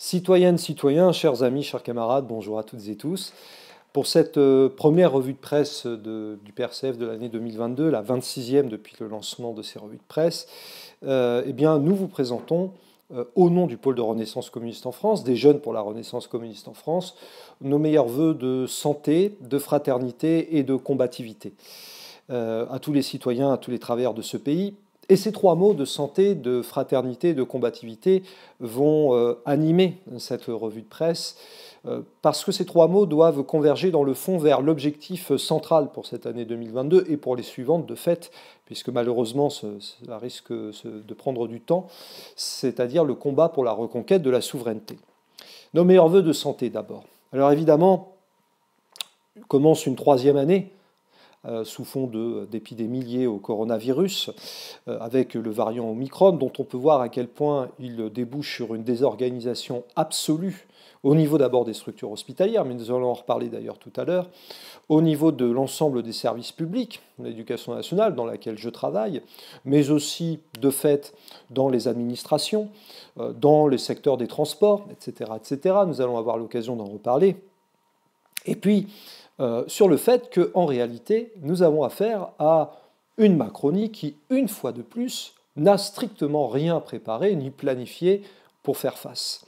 Citoyennes, citoyens, chers amis, chers camarades, bonjour à toutes et tous. Pour cette première revue de presse du PRCF de l'année 2022, la 26e depuis le lancement de ces revues de presse, eh bien, nous vous présentons, au nom du pôle de Renaissance communiste en France, des Jeunes pour la Renaissance communiste en France, nos meilleurs vœux de santé, de fraternité et de combativité à tous les citoyens, à tous les travailleurs de ce pays. Et ces trois mots de santé, de fraternité, de combativité vont animer cette revue de presse, parce que ces trois mots doivent converger dans le fond vers l'objectif central pour cette année 2022 et pour les suivantes de fait, puisque malheureusement cela risque de prendre du temps, c'est-à-dire le combat pour la reconquête de la souveraineté. Nos meilleurs vœux de santé d'abord. Alors évidemment, commence une troisième année sous fond d'épidémies liées au coronavirus, avec le variant Omicron, dont on peut voir à quel point il débouche sur une désorganisation absolue, au niveau d'abord des structures hospitalières, mais nous allons en reparler d'ailleurs tout à l'heure, au niveau de l'ensemble des services publics, l'éducation nationale dans laquelle je travaille, mais aussi de fait dans les administrations, dans les secteurs des transports, etc., etc. Nous allons avoir l'occasion d'en reparler. Et puis, sur le fait qu'en réalité, nous avons affaire à une Macronie qui, une fois de plus, n'a strictement rien préparé ni planifié pour faire face.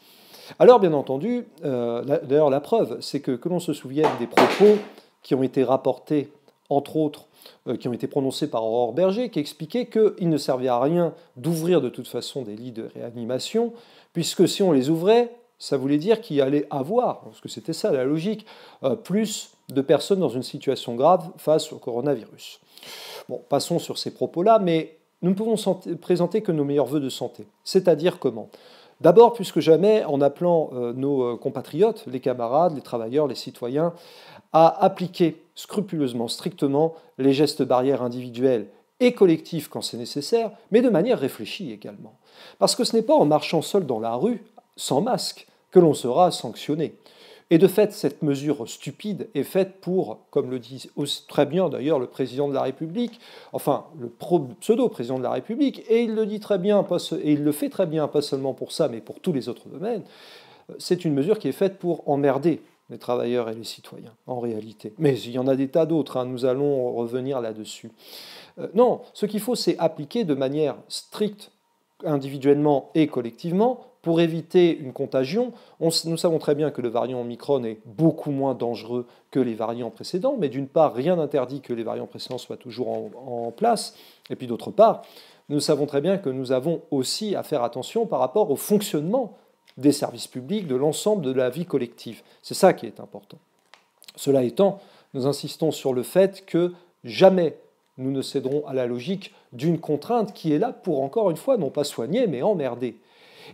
Alors, bien entendu, d'ailleurs, la preuve, c'est que l'on se souvienne des propos qui ont été rapportés, entre autres, qui ont été prononcés par Aurore Berger, qui expliquait qu'il ne servait à rien d'ouvrir de toute façon des lits de réanimation, puisque si on les ouvrait, ça voulait dire qu'il y allait avoir, parce que c'était ça la logique, plus de personnes dans une situation grave face au coronavirus. Bon, passons sur ces propos-là, mais nous ne pouvons présenter que nos meilleurs vœux de santé. C'est-à-dire comment ? D'abord, plus que jamais, en appelant nos compatriotes, les camarades, les travailleurs, les citoyens, à appliquer scrupuleusement, strictement, les gestes barrières individuels et collectifs quand c'est nécessaire, mais de manière réfléchie également. Parce que ce n'est pas en marchant seul dans la rue, sans masque, que l'on sera sanctionné. Et de fait, cette mesure stupide est faite pour, comme le dit très bien d'ailleurs le président de la République, enfin le pseudo-président de la République, et il le dit très bien, et il le fait très bien, pas seulement pour ça, mais pour tous les autres domaines, c'est une mesure qui est faite pour emmerder les travailleurs et les citoyens, en réalité. Mais il y en a des tas d'autres, nous allons revenir là-dessus. Non, ce qu'il faut, c'est appliquer de manière stricte, individuellement et collectivement, pour éviter une contagion. Nous savons très bien que le variant Omicron est beaucoup moins dangereux que les variants précédents, mais d'une part, rien n'interdit que les variants précédents soient toujours en place, et puis d'autre part, nous savons très bien que nous avons aussi à faire attention par rapport au fonctionnement des services publics, de l'ensemble de la vie collective. C'est ça qui est important. Cela étant, nous insistons sur le fait que jamais nous ne céderons à la logique d'une contrainte qui est là pour, encore une fois, non pas soigner, mais emmerder.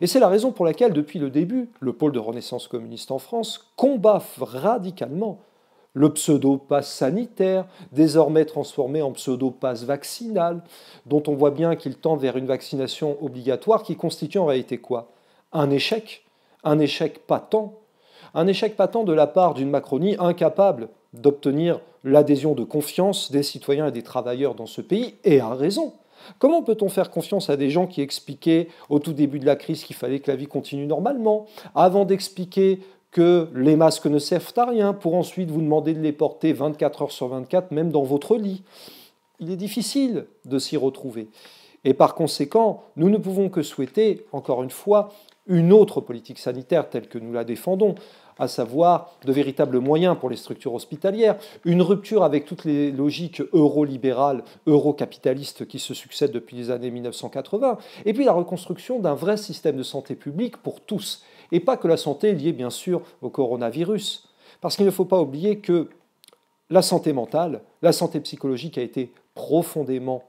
Et c'est la raison pour laquelle, depuis le début, le pôle de Renaissance communiste en France combat radicalement le pseudo-pass sanitaire, désormais transformé en pseudo-pass vaccinal, dont on voit bien qu'il tend vers une vaccination obligatoire qui constitue en réalité quoi ? Un échec patent, de la part d'une Macronie incapable d'obtenir l'adhésion de confiance des citoyens et des travailleurs dans ce pays, et à raison. Comment peut-on faire confiance à des gens qui expliquaient au tout début de la crise qu'il fallait que la vie continue normalement, avant d'expliquer que les masques ne servent à rien, pour ensuite vous demander de les porter 24 heures sur 24, même dans votre lit ? Il est difficile de s'y retrouver. Et par conséquent, nous ne pouvons que souhaiter, encore une fois, une autre politique sanitaire telle que nous la défendons, à savoir de véritables moyens pour les structures hospitalières, une rupture avec toutes les logiques eurolibérales, eurocapitalistes qui se succèdent depuis les années 1980, et puis la reconstruction d'un vrai système de santé publique pour tous, et pas que la santé liée bien sûr au coronavirus. Parce qu'il ne faut pas oublier que la santé mentale, la santé psychologique a été profondément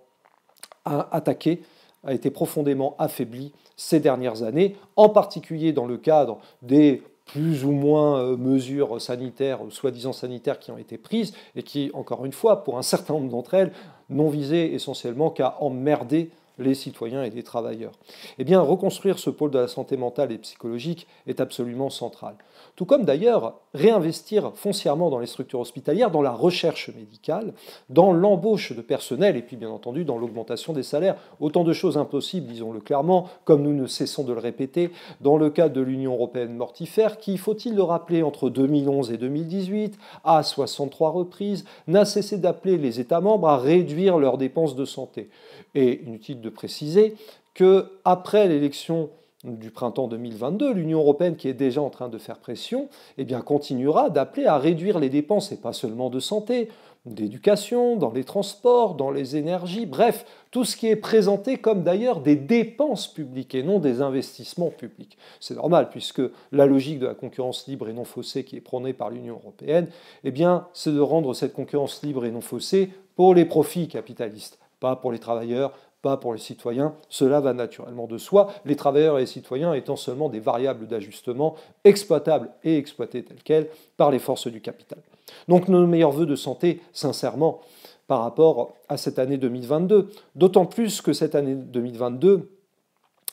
attaquée, a été profondément affaiblie ces dernières années, en particulier dans le cadre des plus ou moins mesures sanitaires, soi-disant sanitaires, qui ont été prises et qui, encore une fois, pour un certain nombre d'entre elles, n'ont visé essentiellement qu'à emmerder les citoyens et les travailleurs. Eh bien, reconstruire ce pôle de la santé mentale et psychologique est absolument central. Tout comme d'ailleurs réinvestir foncièrement dans les structures hospitalières, dans la recherche médicale, dans l'embauche de personnel et puis bien entendu dans l'augmentation des salaires. Autant de choses impossibles, disons-le clairement, comme nous ne cessons de le répéter, dans le cadre de l'Union européenne mortifère qui, faut-il le rappeler, entre 2011 et 2018, à 63 reprises, n'a cessé d'appeler les États membres à réduire leurs dépenses de santé. Et inutile de préciser qu'après l'élection du printemps 2022, l'Union européenne, qui est déjà en train de faire pression, eh bien, continuera d'appeler à réduire les dépenses, et pas seulement de santé, d'éducation, dans les transports, dans les énergies, bref, tout ce qui est présenté comme d'ailleurs des dépenses publiques et non des investissements publics. C'est normal, puisque la logique de la concurrence libre et non faussée qui est prônée par l'Union européenne, eh bien, c'est de rendre cette concurrence libre et non faussée pour les profits capitalistes, pas pour les travailleurs, pas pour les citoyens. Cela va naturellement de soi, les travailleurs et les citoyens étant seulement des variables d'ajustement exploitables et exploitées telles quelles par les forces du capital. Donc nos meilleurs vœux de santé, sincèrement, par rapport à cette année 2022, d'autant plus que cette année 2022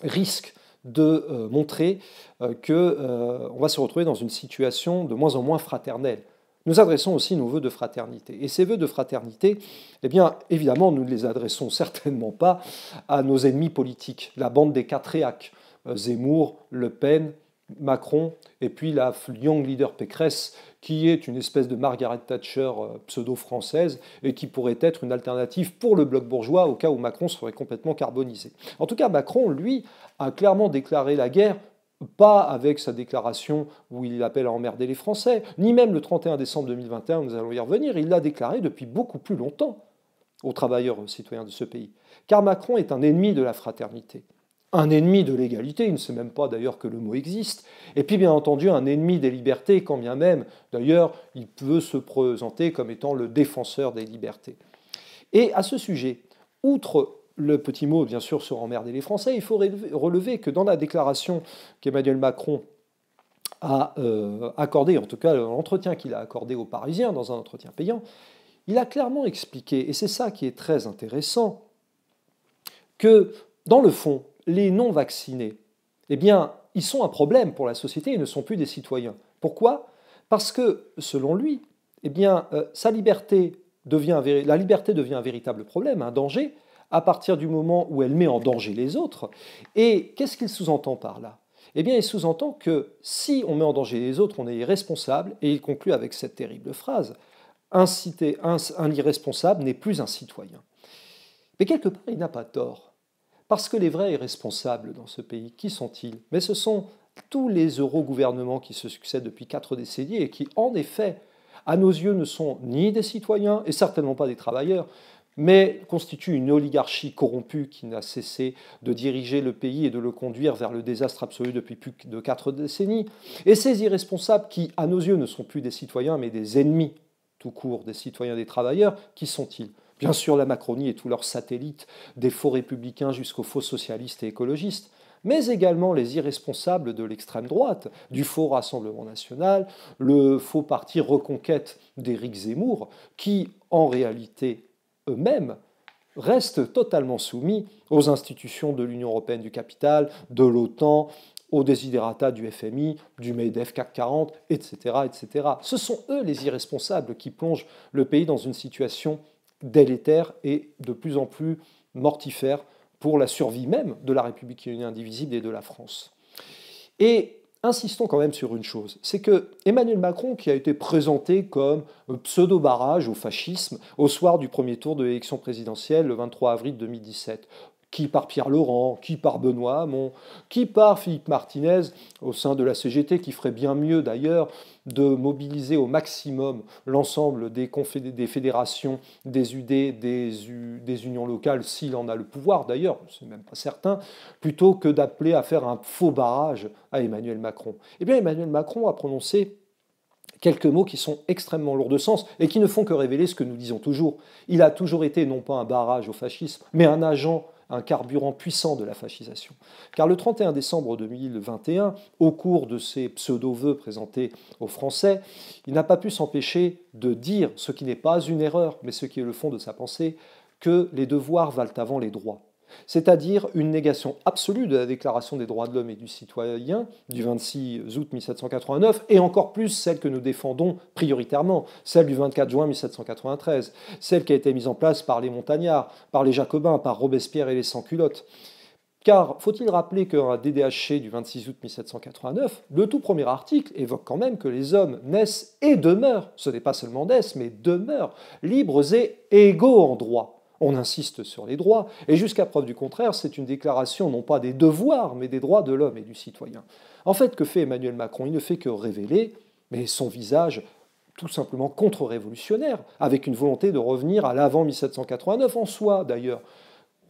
risque de montrer qu'on va se retrouver dans une situation de moins en moins fraternelle. Nous adressons aussi nos vœux de fraternité. Et ces vœux de fraternité, eh bien, évidemment, nous ne les adressons certainement pas à nos ennemis politiques, la bande des quatre réacs, Zemmour, Le Pen, Macron, et puis la young leader Pécresse, qui est une espèce de Margaret Thatcher pseudo-française et qui pourrait être une alternative pour le bloc bourgeois au cas où Macron serait complètement carbonisé. En tout cas, Macron, lui, a clairement déclaré la guerre, pas avec sa déclaration où il appelle à emmerder les Français, ni même le 31 décembre 2021, nous allons y revenir, il l'a déclaré depuis beaucoup plus longtemps aux travailleurs citoyens de ce pays. Car Macron est un ennemi de la fraternité, un ennemi de l'égalité, il ne sait même pas d'ailleurs que le mot existe, et puis bien entendu un ennemi des libertés, quand bien même, d'ailleurs, il peut se présenter comme étant le défenseur des libertés. Et à ce sujet, outre le petit mot, bien sûr, sur emmerder les Français, il faut relever que dans la déclaration qu'Emmanuel Macron a accordée, en tout cas l'entretien qu'il a accordé aux Parisiens dans un entretien payant, il a clairement expliqué, et c'est ça qui est très intéressant, que dans le fond, les non-vaccinés, eh bien, ils sont un problème pour la société et ne sont plus des citoyens. Pourquoi ? Parce que, selon lui, eh bien, la liberté devient un véritable problème, un danger, à partir du moment où elle met en danger les autres. Et qu'est-ce qu'il sous-entend par là ? Eh bien, il sous-entend que si on met en danger les autres, on est irresponsable, et il conclut avec cette terrible phrase, un irresponsable n'est plus un citoyen. Mais quelque part, il n'a pas tort. Parce que les vrais irresponsables dans ce pays, qui sont-ils ? Mais ce sont tous les eurogouvernements qui se succèdent depuis 4 décennies et qui, en effet, à nos yeux, ne sont ni des citoyens et certainement pas des travailleurs, mais constituent une oligarchie corrompue qui n'a cessé de diriger le pays et de le conduire vers le désastre absolu depuis plus de 4 décennies. Et ces irresponsables qui, à nos yeux, ne sont plus des citoyens, mais des ennemis tout court des citoyens et des travailleurs, qui sont-ils ? Bien sûr la Macronie et tous leurs satellites, des faux républicains jusqu'aux faux socialistes et écologistes, mais également les irresponsables de l'extrême droite, du faux Rassemblement national, le faux parti Reconquête d'Éric Zemmour, qui, en réalité, eux-mêmes, restent totalement soumis aux institutions de l'Union européenne du capital, de l'OTAN, aux desiderata du FMI, du MEDEF CAC 40, etc., etc. Ce sont eux les irresponsables qui plongent le pays dans une situation délétère et de plus en plus mortifère pour la survie même de la République indivisible et de la France. Et insistons quand même sur une chose, c'est que Emmanuel Macron, qui a été présenté comme pseudo-barrage au fascisme au soir du premier tour de l'élection présidentielle le 23 avril 2017, qui par Pierre Laurent, qui par Benoît Hamon, qui par Philippe Martinez au sein de la CGT, qui ferait bien mieux d'ailleurs de mobiliser au maximum l'ensemble des fédérations, des UD, des unions locales, s'il en a le pouvoir d'ailleurs, c'est même pas certain, plutôt que d'appeler à faire un faux barrage à Emmanuel Macron. Eh bien Emmanuel Macron a prononcé quelques mots qui sont extrêmement lourds de sens et qui ne font que révéler ce que nous disons toujours. Il a toujours été non pas un barrage au fascisme, mais un agent, un carburant puissant de la fascisation. Car le 31 décembre 2021, au cours de ces pseudo-vœux présentés aux Français, il n'a pas pu s'empêcher de dire, ce qui n'est pas une erreur, mais ce qui est le fond de sa pensée, que les devoirs valent avant les droits. c'est-à-dire une négation absolue de la Déclaration des droits de l'homme et du citoyen du 26 août 1789, et encore plus celle que nous défendons prioritairement, celle du 24 juin 1793, celle qui a été mise en place par les montagnards, par les jacobins, par Robespierre et les sans-culottes. Car faut-il rappeler qu'un DDHC du 26 août 1789, le tout premier article évoque quand même que les hommes naissent et demeurent, ce n'est pas seulement naissent, mais demeurent, libres et égaux en droit. On insiste sur les droits, et jusqu'à preuve du contraire, c'est une déclaration non pas des devoirs, mais des droits de l'homme et du citoyen. En fait, que fait Emmanuel Macron? Il ne fait que révéler mais son visage tout simplement contre-révolutionnaire, avec une volonté de revenir à l'avant 1789 en soi d'ailleurs.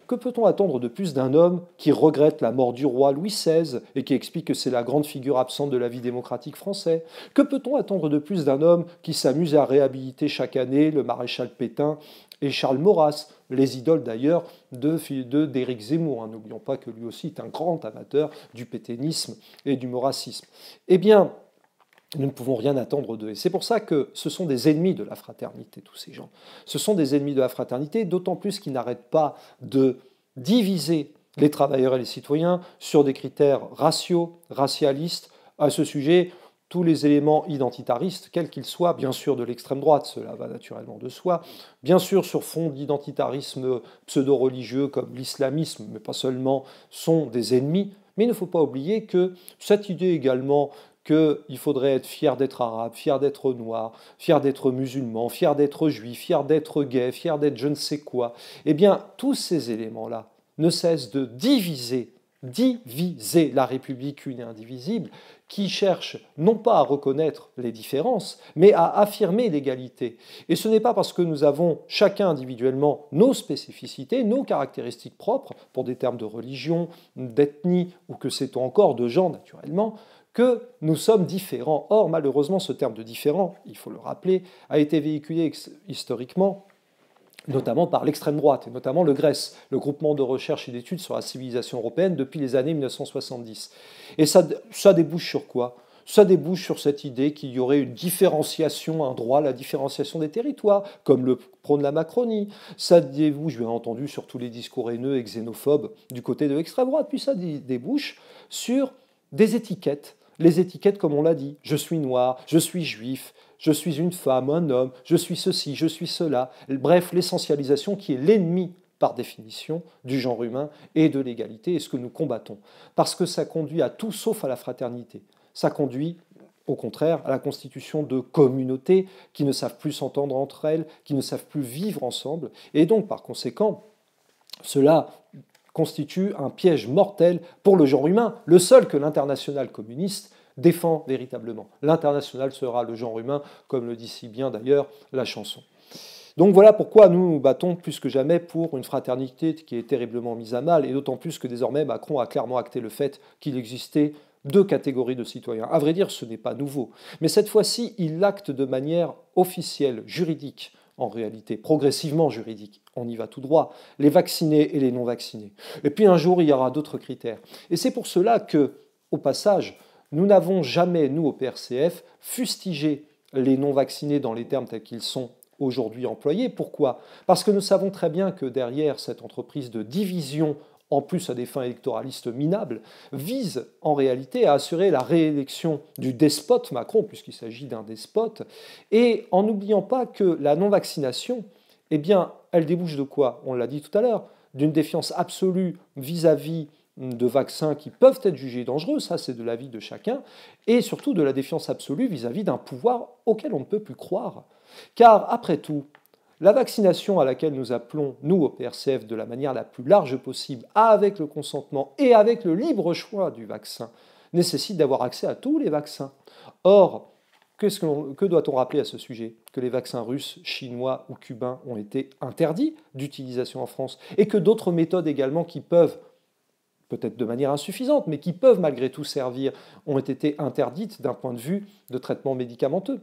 Que peut-on attendre de plus d'un homme qui regrette la mort du roi Louis XVI et qui explique que c'est la grande figure absente de la vie démocratique française? Que peut-on attendre de plus d'un homme qui s'amuse à réhabiliter chaque année le maréchal Pétain et Charles Maurras, les idoles d'ailleurs d'Éric Zemmour? N'oublions pas que lui aussi est un grand amateur du pétainisme et du maurassisme. Eh bien, nous ne pouvons rien attendre d'eux. Et c'est pour ça que ce sont des ennemis de la fraternité, tous ces gens. Ce sont des ennemis de la fraternité, d'autant plus qu'ils n'arrêtent pas de diviser les travailleurs et les citoyens sur des critères raciaux, racialistes. À ce sujet, tous les éléments identitaristes, quels qu'ils soient, bien sûr de l'extrême droite, cela va naturellement de soi, bien sûr sur fond d'identitarisme pseudo-religieux comme l'islamisme, mais pas seulement, sont des ennemis. Mais il ne faut pas oublier que cette idée également qu'il faudrait être fier d'être arabe, fier d'être noir, fier d'être musulman, fier d'être juif, fier d'être gay, fier d'être je ne sais quoi, eh bien, tous ces éléments-là ne cessent de diviser la République une et indivisible, qui cherche non pas à reconnaître les différences, mais à affirmer l'égalité. Et ce n'est pas parce que nous avons chacun individuellement nos spécificités, nos caractéristiques propres, pour des termes de religion, d'ethnie, ou que sait-on encore, de genre naturellement, que nous sommes différents. Or, malheureusement, ce terme de différent, il faut le rappeler, a été véhiculé historiquement, notamment par l'extrême droite, et notamment le GRES, le groupement de recherche et d'études sur la civilisation européenne, depuis les années 1970. Et ça débouche sur quoi? Ça débouche sur cette idée qu'il y aurait une différenciation, un droit à la différenciation des territoires, comme le prône la Macronie. Ça débouche, bien entendu, sur tous les discours haineux et xénophobes du côté de l'extrême droite. Puis ça débouche sur des étiquettes. Les étiquettes, comme on l'a dit, je suis noir, je suis juif, je suis une femme, un homme, je suis ceci, je suis cela. Bref, l'essentialisation qui est l'ennemi, par définition, du genre humain et de l'égalité, et ce que nous combattons. Parce que ça conduit à tout sauf à la fraternité. Ça conduit, au contraire, à la constitution de communautés qui ne savent plus s'entendre entre elles, qui ne savent plus vivre ensemble. Et donc, par conséquent, cela constitue un piège mortel pour le genre humain, le seul que l'international communiste défend véritablement. L'international sera le genre humain, comme le dit si bien d'ailleurs la chanson. Donc voilà pourquoi nous nous battons plus que jamais pour une fraternité qui est terriblement mise à mal, et d'autant plus que désormais Macron a clairement acté le fait qu'il existait deux catégories de citoyens. À vrai dire, ce n'est pas nouveau. Mais cette fois-ci, il l'acte de manière officielle, juridique, en réalité, progressivement juridique. On y va tout droit. Les vaccinés et les non-vaccinés. Et puis un jour, il y aura d'autres critères. Et c'est pour cela que, au passage, nous n'avons jamais, nous, au PRCF, fustigé les non-vaccinés dans les termes tels qu'ils sont aujourd'hui employés. Pourquoi? Parce que nous savons très bien que derrière cette entreprise de division, en plus à des fins électoralistes minables, vise en réalité à assurer la réélection du despote Macron, puisqu'il s'agit d'un despote, et en n'oubliant pas que la non-vaccination, eh bien, elle débouche de quoi? On l'a dit tout à l'heure, d'une défiance absolue vis-à-vis de vaccins qui peuvent être jugés dangereux, ça c'est de l'avis de chacun, et surtout de la défiance absolue vis-à-vis d'un pouvoir auquel on ne peut plus croire. Car, après tout, la vaccination à laquelle nous appelons, nous, au PRCF, de la manière la plus large possible, avec le consentement et avec le libre choix du vaccin, nécessite d'avoir accès à tous les vaccins. Or, que doit-on rappeler à ce sujet? Que les vaccins russes, chinois ou cubains ont été interdits d'utilisation en France, et que d'autres méthodes également qui peuvent, peut-être de manière insuffisante, mais qui peuvent malgré tout servir, ont été interdites d'un point de vue de traitement médicamenteux.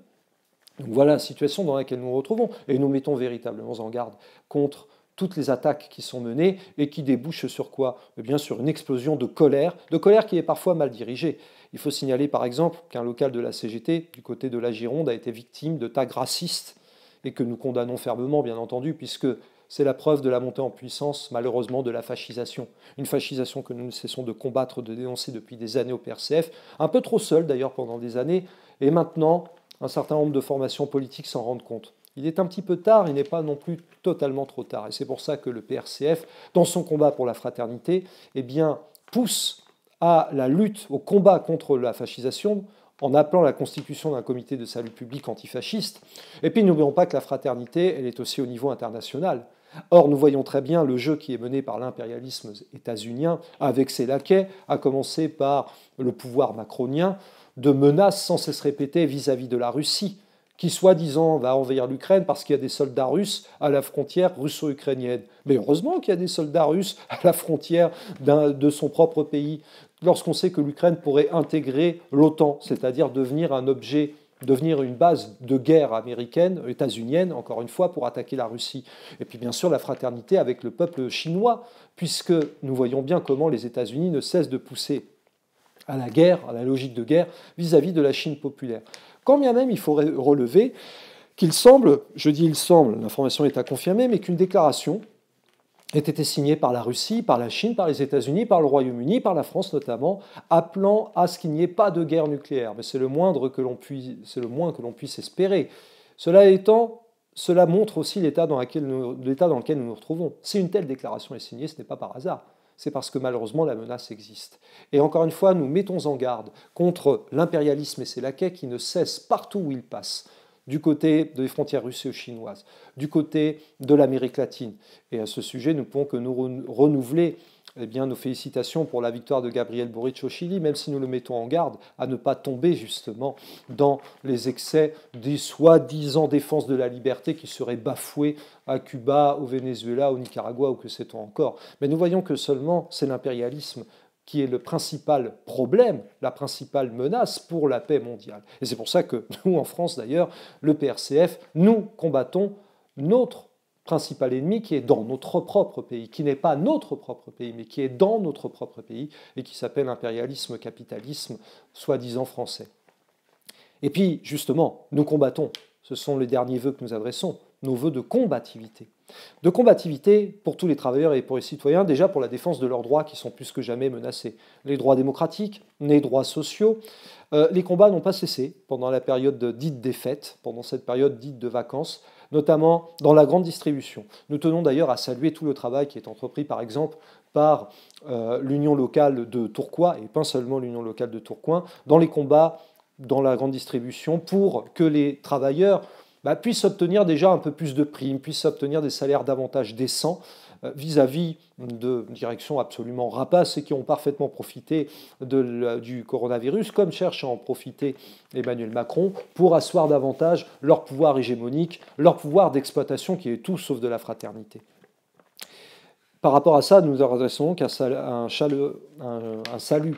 Donc voilà la situation dans laquelle nous nous retrouvons, et nous mettons véritablement en garde contre toutes les attaques qui sont menées et qui débouchent sur quoi? Eh bien sur une explosion de colère qui est parfois mal dirigée. Il faut signaler par exemple qu'un local de la CGT, du côté de la Gironde, a été victime de tags racistes, et que nous condamnons fermement, bien entendu, puisque C'est la preuve de la montée en puissance, malheureusement, de la fascisation. Une fascisation que nous ne cessons de combattre, de dénoncer depuis des années au PRCF, un peu trop seul d'ailleurs pendant des années, et maintenant, un certain nombre de formations politiques s'en rendent compte. Il est un petit peu tard, il n'est pas non plus totalement trop tard. Et c'est pour ça que le PRCF, dans son combat pour la fraternité, eh bien, pousse à la lutte, au combat contre la fascisation, en appelant la constitution d'un comité de salut public antifasciste. Et puis n'oublions pas que la fraternité, elle est aussi au niveau international. Or, nous voyons très bien le jeu qui est mené par l'impérialisme états-unien avec ses laquais, à commencer par le pouvoir macronien, de menaces sans cesse répétées vis-à-vis de la Russie, qui soi-disant va envahir l'Ukraine parce qu'il y a des soldats russes à la frontière russo-ukrainienne. Mais heureusement qu'il y a des soldats russes à la frontière de son propre pays, lorsqu'on sait que l'Ukraine pourrait intégrer l'OTAN, c'est-à-dire devenir un objet, devenir une base de guerre américaine, états-unienne, encore une fois, pour attaquer la Russie. Et puis bien sûr la fraternité avec le peuple chinois, puisque nous voyons bien comment les États-Unis ne cessent de pousser à la guerre, à la logique de guerre, vis-à-vis de la Chine populaire. Quand bien même il faudrait relever qu'il semble, je dis il semble, l'information est à confirmer, mais qu'une déclaration ait été signée par la Russie, par la Chine, par les États-Unis, par le Royaume-Uni, par la France notamment, appelant à ce qu'il n'y ait pas de guerre nucléaire. Mais c'est le moins que l'on puisse espérer. Cela étant, cela montre aussi l'état dans lequel nous nous retrouvons. Si une telle déclaration est signée, ce n'est pas par hasard. C'est parce que malheureusement la menace existe. Et encore une fois, nous mettons en garde contre l'impérialisme et ses laquais qui ne cessent partout où ils passent, du côté des frontières russo-chinoises, du côté de l'Amérique latine. Et à ce sujet, nous ne pouvons que nous renouveler nos félicitations pour la victoire de Gabriel Boric au Chili, même si nous le mettons en garde à ne pas tomber justement dans les excès des soi-disant défenses de la liberté qui seraient bafouées à Cuba, au Venezuela, au Nicaragua ou que sait-on encore. Mais nous voyons que seulement c'est l'impérialisme qui est le principal problème, la principale menace pour la paix mondiale. Et c'est pour ça que nous, en France d'ailleurs, le PRCF, nous combattons notre principal ennemi qui est dans notre propre pays, qui n'est pas notre propre pays, mais qui est dans notre propre pays et qui s'appelle impérialisme, capitalisme, soi-disant français. Et puis, justement, nous combattons, ce sont les derniers vœux que nous adressons, nos vœux de combativité. De combativité pour tous les travailleurs et pour les citoyens, déjà pour la défense de leurs droits qui sont plus que jamais menacés. Les droits démocratiques, les droits sociaux. Les combats n'ont pas cessé pendant la période dite des fêtes, pendant cette période dite de vacances, notamment dans la grande distribution. Nous tenons d'ailleurs à saluer tout le travail qui est entrepris, par exemple, par l'Union locale de Tourcoing, et pas seulement l'Union locale de Tourcoing, dans les combats dans la grande distribution pour que les travailleurs puissent obtenir déjà un peu plus de primes, puissent obtenir des salaires davantage décents vis-à-vis de directions absolument rapaces et qui ont parfaitement profité du coronavirus, comme cherche à en profiter Emmanuel Macron, pour asseoir davantage leur pouvoir hégémonique, leur pouvoir d'exploitation qui est tout sauf de la fraternité. Par rapport à ça, nous adressons donc un salut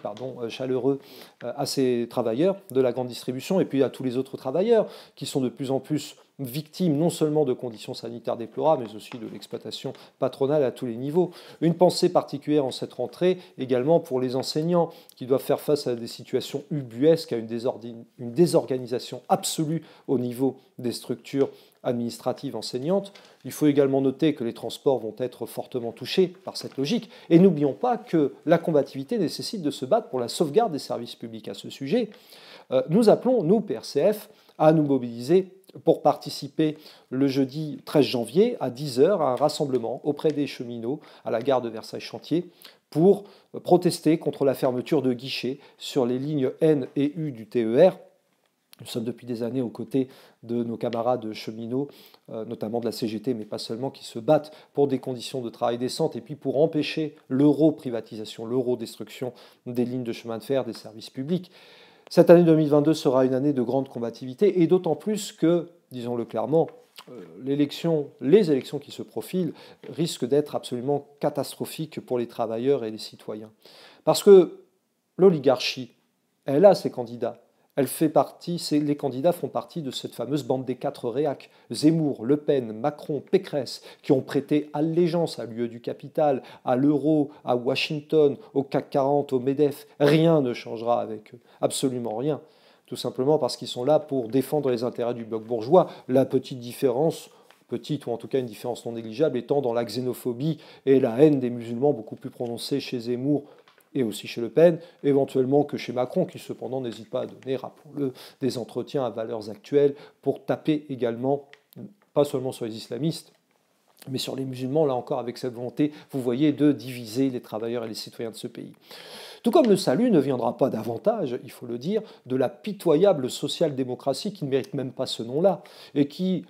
chaleureux à ces travailleurs de la grande distribution et puis à tous les autres travailleurs qui sont de plus en plus victimes non seulement de conditions sanitaires déplorables, mais aussi de l'exploitation patronale à tous les niveaux. Une pensée particulière en cette rentrée également pour les enseignants qui doivent faire face à des situations ubuesques, à une désorganisation absolue au niveau des structures administratives enseignantes. Il faut également noter que les transports vont être fortement touchés par cette logique. Et n'oublions pas que la combativité nécessite de se battre pour la sauvegarde des services publics. À ce sujet, nous appelons, nous, PRCF, à nous mobiliser pour participer le jeudi 13 janvier à 10h à un rassemblement auprès des cheminots à la gare de Versailles-Chantier pour protester contre la fermeture de guichets sur les lignes N et U du TER. Nous sommes depuis des années aux côtés de nos camarades cheminots, notamment de la CGT, mais pas seulement, qui se battent pour des conditions de travail décentes et puis pour empêcher l'euro-privatisation, l'euro-destruction des lignes de chemin de fer, des services publics. Cette année 2022 sera une année de grande combativité et d'autant plus que, disons-le clairement, les élections qui se profilent risquent d'être absolument catastrophiques pour les travailleurs et les citoyens. Parce que l'oligarchie, elle a ses candidats. Les candidats font partie de cette fameuse bande des 4 réacs, Zemmour, Le Pen, Macron, Pécresse, qui ont prêté allégeance à l'UE du capital, à l'euro, à Washington, au CAC 40, au MEDEF. Rien ne changera avec eux, absolument rien. Tout simplement parce qu'ils sont là pour défendre les intérêts du bloc bourgeois. La petite différence petite ou en tout cas une différence non négligeable étant dans la xénophobie et la haine des musulmans beaucoup plus prononcée chez Zemmour et aussi chez Le Pen, éventuellement que chez Macron, qui cependant n'hésite pas à donner, rappelons-le, des entretiens à valeurs actuelles pour taper également, pas seulement sur les islamistes, mais sur les musulmans, là encore, avec cette volonté, vous voyez, de diviser les travailleurs et les citoyens de ce pays. Tout comme le salut ne viendra pas davantage, il faut le dire, de la pitoyable social-démocratie qui ne mérite même pas ce nom-là, et qui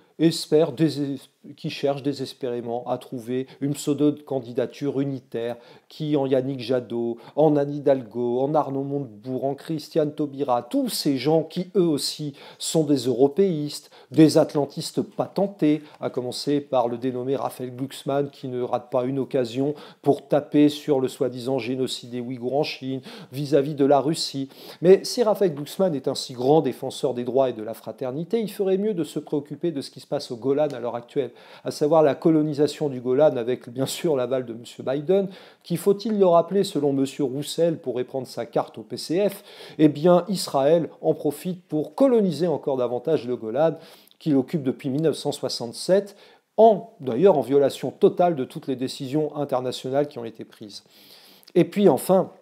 cherche désespérément à trouver une pseudo-candidature unitaire qui, en Yannick Jadot, en Anne Hidalgo, en Arnaud Montebourg, en Christiane Taubira, tous ces gens qui, eux aussi, sont des européistes, des atlantistes patentés, à commencer par le dénommé Raphaël Glucksmann, qui ne rate pas une occasion pour taper sur le soi-disant génocide des Ouïghours en Chine, vis-à-vis de la Russie. Mais si Raphaël Glucksmann est un si grand défenseur des droits et de la fraternité, il ferait mieux de se préoccuper de ce qui se passe au Golan à l'heure actuelle, à savoir la colonisation du Golan avec bien sûr l'aval de M. Biden, qui, faut-il le rappeler, selon M. Roussel, pourrait prendre sa carte au PCF, eh bien Israël en profite pour coloniser encore davantage le Golan, qu'il occupe depuis 1967, d'ailleurs en violation totale de toutes les décisions internationales qui ont été prises. Et puis enfin,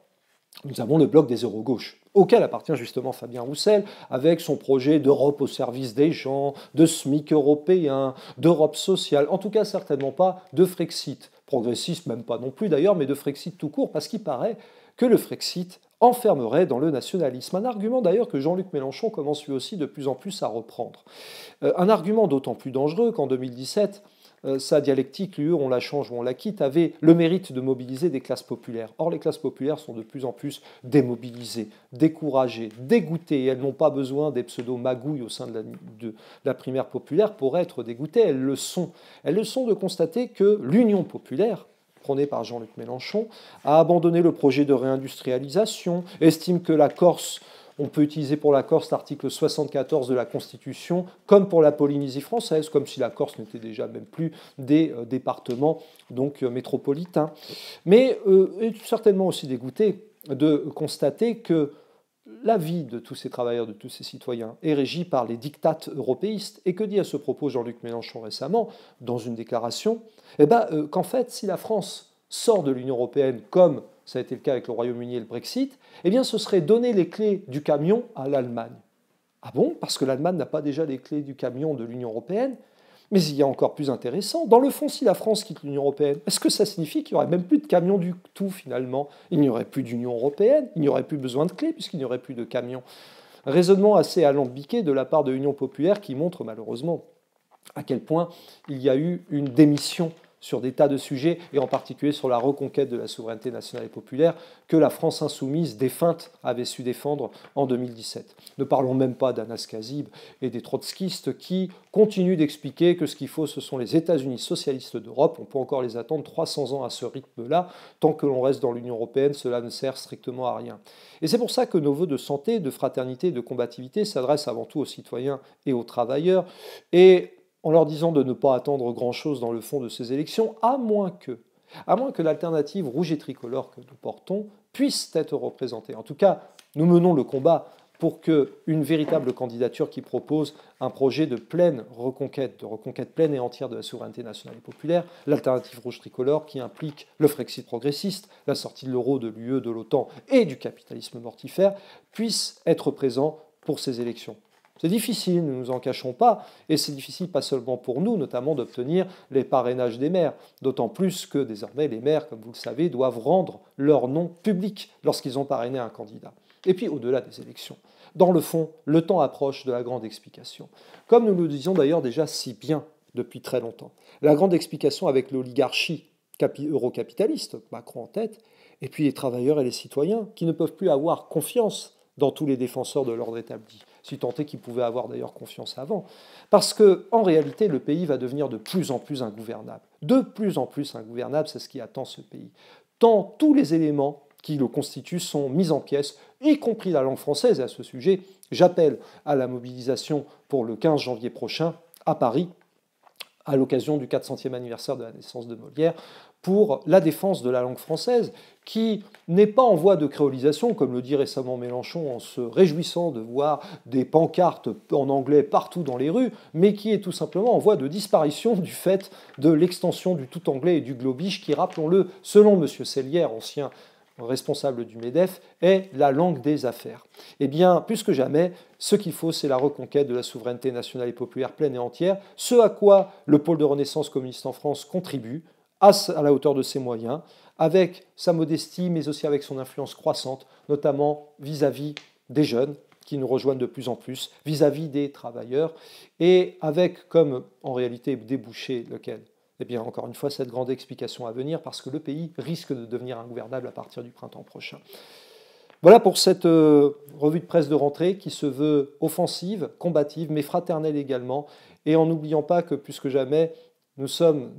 nous avons le bloc des eurogauches, auquel appartient justement Fabien Roussel, avec son projet d'Europe au service des gens, de SMIC européen, d'Europe sociale, en tout cas certainement pas de Frexit, progressiste même pas non plus d'ailleurs, mais de Frexit tout court, parce qu'il paraît que le Frexit enfermerait dans le nationalisme. Un argument d'ailleurs que Jean-Luc Mélenchon commence lui aussi de plus en plus à reprendre. Un argument d'autant plus dangereux qu'en 2017, sa dialectique, lui, on la change ou on la quitte, avait le mérite de mobiliser des classes populaires. Or, les classes populaires sont de plus en plus démobilisées, découragées, dégoûtées, et elles n'ont pas besoin des pseudo-magouilles au sein de la primaire populaire pour être dégoûtées, elles le sont. Elles le sont de constater que l'Union populaire, prônée par Jean-Luc Mélenchon, a abandonné le projet de réindustrialisation, estime que la Corse, on peut utiliser pour la Corse l'article 74 de la Constitution, comme pour la Polynésie française, comme si la Corse n'était déjà même plus des départements donc métropolitains. Mais est certainement aussi dégoûté de constater que la vie de tous ces travailleurs, de tous ces citoyens, est régie par les dictates européistes. Et que dit à ce propos Jean-Luc Mélenchon récemment, dans une déclaration, qu'en fait, si la France sort de l'Union européenne, comme ça a été le cas avec le Royaume-Uni et le Brexit, eh bien ce serait donner les clés du camion à l'Allemagne. Ah bon? Parce que l'Allemagne n'a pas déjà les clés du camion de l'Union européenne? Mais il y a encore plus intéressant, dans le fond, si la France quitte l'Union européenne, est-ce que ça signifie qu'il n'y aurait même plus de camions du tout finalement? Il n'y aurait plus d'Union européenne, il n'y aurait plus besoin de clés puisqu'il n'y aurait plus de camions. Un raisonnement assez alambiqué de la part de l'Union populaire qui montre malheureusement à quel point il y a eu une démission sur des tas de sujets, et en particulier sur la reconquête de la souveraineté nationale et populaire, que la France insoumise défunte avait su défendre en 2017. Ne parlons même pas d'Anas Kazib et des trotskistes qui continuent d'expliquer que ce qu'il faut, ce sont les États-Unis socialistes d'Europe. On peut encore les attendre 300 ans à ce rythme-là. Tant que l'on reste dans l'Union européenne, cela ne sert strictement à rien. Et c'est pour ça que nos vœux de santé, de fraternité, de combativité s'adressent avant tout aux citoyens et aux travailleurs, et en leur disant de ne pas attendre grand-chose dans le fond de ces élections, à moins que l'alternative rouge et tricolore que nous portons puisse être représentée. En tout cas, nous menons le combat pour qu'une véritable candidature qui propose un projet de reconquête pleine et entière de la souveraineté nationale et populaire, l'alternative rouge tricolore qui implique le Frexit progressiste, la sortie de l'euro, de l'UE, de l'OTAN et du capitalisme mortifère, puisse être présent pour ces élections. C'est difficile, ne nous en cachons pas, et c'est difficile pas seulement pour nous, notamment d'obtenir les parrainages des maires, d'autant plus que désormais les maires, comme vous le savez, doivent rendre leur nom public lorsqu'ils ont parrainé un candidat. Et puis au-delà des élections, dans le fond, le temps approche de la grande explication. Comme nous le disions d'ailleurs déjà si bien depuis très longtemps. La grande explication avec l'oligarchie eurocapitaliste, Macron en tête, et puis les travailleurs et les citoyens qui ne peuvent plus avoir confiance dans tous les défenseurs de l'ordre établi, si tant est qu'ils pouvaient avoir d'ailleurs confiance avant. Parce qu'en réalité, le pays va devenir de plus en plus ingouvernable. De plus en plus ingouvernable, c'est ce qui attend ce pays. Tant tous les éléments qui le constituent sont mis en pièces, y compris la langue française. Et à ce sujet, j'appelle à la mobilisation pour le 15 janvier prochain à Paris, à l'occasion du 400e anniversaire de la naissance de Molière, pour la défense de la langue française, qui n'est pas en voie de créolisation, comme le dit récemment Mélenchon en se réjouissant de voir des pancartes en anglais partout dans les rues, mais qui est tout simplement en voie de disparition du fait de l'extension du tout anglais et du globish, qui, rappelons-le, selon M. Sellière, ancien responsable du MEDEF, est la langue des affaires. Eh bien, plus que jamais, ce qu'il faut, c'est la reconquête de la souveraineté nationale et populaire pleine et entière, ce à quoi le pôle de renaissance communiste en France contribue, à la hauteur de ses moyens, avec sa modestie, mais aussi avec son influence croissante, notamment vis-à-vis des jeunes, qui nous rejoignent de plus en plus, vis-à-vis des travailleurs, et avec comme, en réalité, débouché lequel ? Eh bien, encore une fois, cette grande explication à venir, parce que le pays risque de devenir ingouvernable à partir du printemps prochain. Voilà pour cette revue de presse de rentrée qui se veut offensive, combative, mais fraternelle également, et en n'oubliant pas que, plus que jamais, nous sommes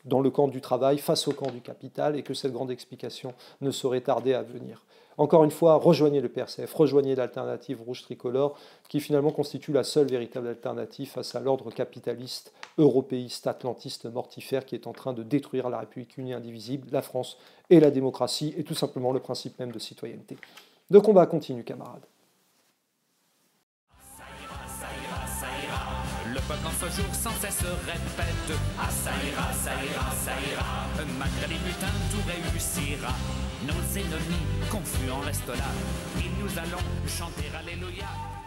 dans le camp du travail, face au camp du capital, et que cette grande explication ne saurait tarder à venir. Encore une fois, rejoignez le PRCF, rejoignez l'alternative rouge tricolore, qui finalement constitue la seule véritable alternative face à l'ordre capitaliste, européiste, atlantiste, mortifère, qui est en train de détruire la République unie indivisible, la France et la démocratie, et tout simplement le principe même de citoyenneté. Le combat continue, camarades. Le peuple en ce jour sans cesse répète: ah ça ira, ça ira, ça ira. Malgré les mutins tout réussira. Nos ennemis confus en restent là, et nous allons chanter Alléluia.